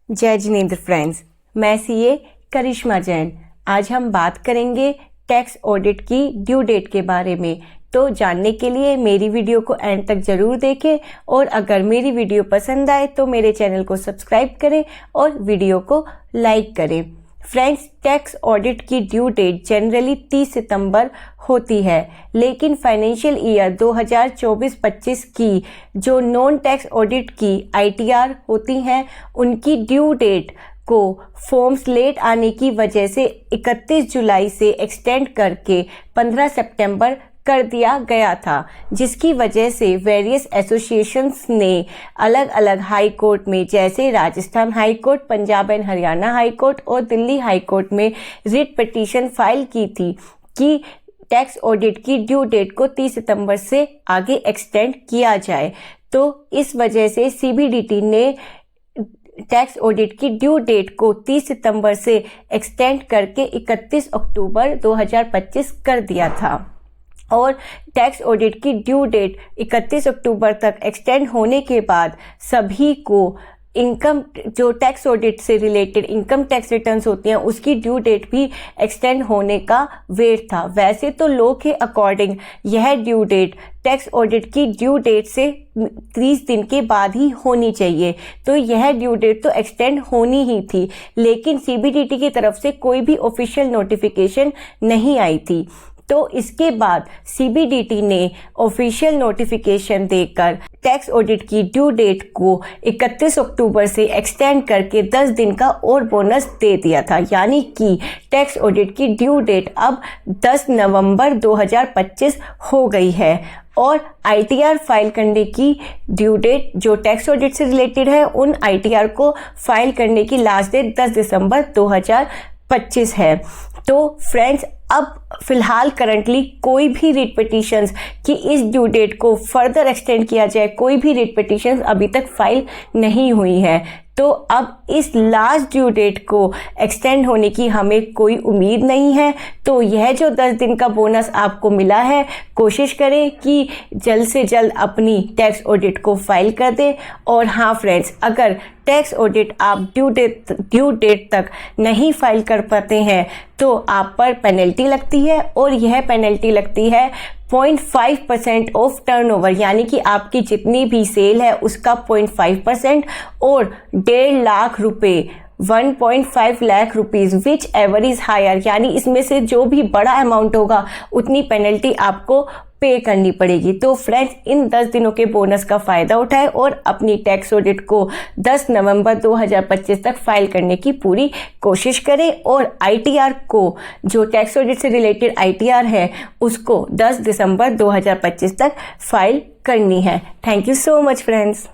जय जिनेंद्र फ्रेंड्स, मैं सीए करिश्मा जैन। आज हम बात करेंगे टैक्स ऑडिट की ड्यू डेट के बारे में। तो जानने के लिए मेरी वीडियो को एंड तक ज़रूर देखें और अगर मेरी वीडियो पसंद आए तो मेरे चैनल को सब्सक्राइब करें और वीडियो को लाइक करें। फ्रेंड्स, टैक्स ऑडिट की ड्यू डेट जनरली 30 सितंबर होती है, लेकिन फाइनेंशियल ईयर 2024-25 की जो नॉन टैक्स ऑडिट की ITR होती हैं, उनकी ड्यू डेट को फॉर्म्स लेट आने की वजह से 31 जुलाई से एक्सटेंड करके 15 सितंबर कर दिया गया था, जिसकी वजह से वेरियस एसोसिएशंस ने अलग अलग हाई कोर्ट में, जैसे Rajasthan high court, Punjab and Haryana high court और दिल्ली हाई कोर्ट में रिट पिटीशन फाइल की थी कि टैक्स ऑडिट की ड्यू डेट को 30 सितंबर से आगे एक्सटेंड किया जाए। तो इस वजह से CBDT ने टैक्स ऑडिट की ड्यू डेट को 30 सितंबर से एक्सटेंड करके 31 अक्टूबर 2025 कर दिया था और टैक्स ऑडिट की ड्यू डेट 31 अक्टूबर तक एक्सटेंड होने के बाद सभी को इनकम, जो टैक्स ऑडिट से रिलेटेड इनकम टैक्स रिटर्न्स होती हैं, उसकी ड्यू डेट भी एक्सटेंड होने का वेट था। वैसे तो लॉ के अकॉर्डिंग यह ड्यू डेट टैक्स ऑडिट की ड्यू डेट से 30 दिन के बाद ही होनी चाहिए, तो यह ड्यू डेट तो एक्सटेंड होनी ही थी, लेकिन CBDT की तरफ से कोई भी ऑफिशियल नोटिफिकेशन नहीं आई थी। तो इसके बाद CBDT ने ऑफिशियल नोटिफिकेशन देकर टैक्स ऑडिट की ड्यू डेट को 31 अक्टूबर से एक्सटेंड करके 10 दिन का और बोनस दे दिया था, यानी कि टैक्स ऑडिट की ड्यू डेट अब 10 नवंबर 2025 हो गई है और ITR फाइल करने की ड्यू डेट जो टैक्स ऑडिट से रिलेटेड है, उन ITR को फाइल करने की लास्ट डेट 10 दिसंबर 2025 है। तो फ्रेंड्स, अब फिलहाल करंटली कोई भी रिट पिटीशंस कि इस ड्यू डेट को फर्दर एक्सटेंड किया जाए, कोई भी रिट पिटीशंस अभी तक फाइल नहीं हुई है। तो अब इस लास्ट ड्यू डेट को एक्सटेंड होने की हमें कोई उम्मीद नहीं है। तो यह जो 10 दिन का बोनस आपको मिला है, कोशिश करें कि जल्द से जल्द अपनी टैक्स ऑडिट को फाइल कर दें। और हाँ फ्रेंड्स, अगर टैक्स ऑडिट आप ड्यू डेट तक नहीं फाइल कर पाते हैं तो आप पर पेनल्टी लगती है और यह पेनल्टी लगती है 0.5% ऑफ टर्नओवर, यानी कि आपकी जितनी भी सेल है उसका 0.5% और 1.5 लाख रुपए 1.5 lakh rupees whichever is higher, यानी इसमें से जो भी बड़ा अमाउंट होगा उतनी पेनल्टी आपको पे करनी पड़ेगी। तो फ्रेंड्स, इन 10 दिनों के बोनस का फ़ायदा उठाएं और अपनी टैक्स ऑडिट को 10 नवंबर 2025 तक फाइल करने की पूरी कोशिश करें और ITR को, जो टैक्स ऑडिट से रिलेटेड ITR है, उसको 10 दिसंबर 2025 तक फाइल करनी है। Thank you so much friends.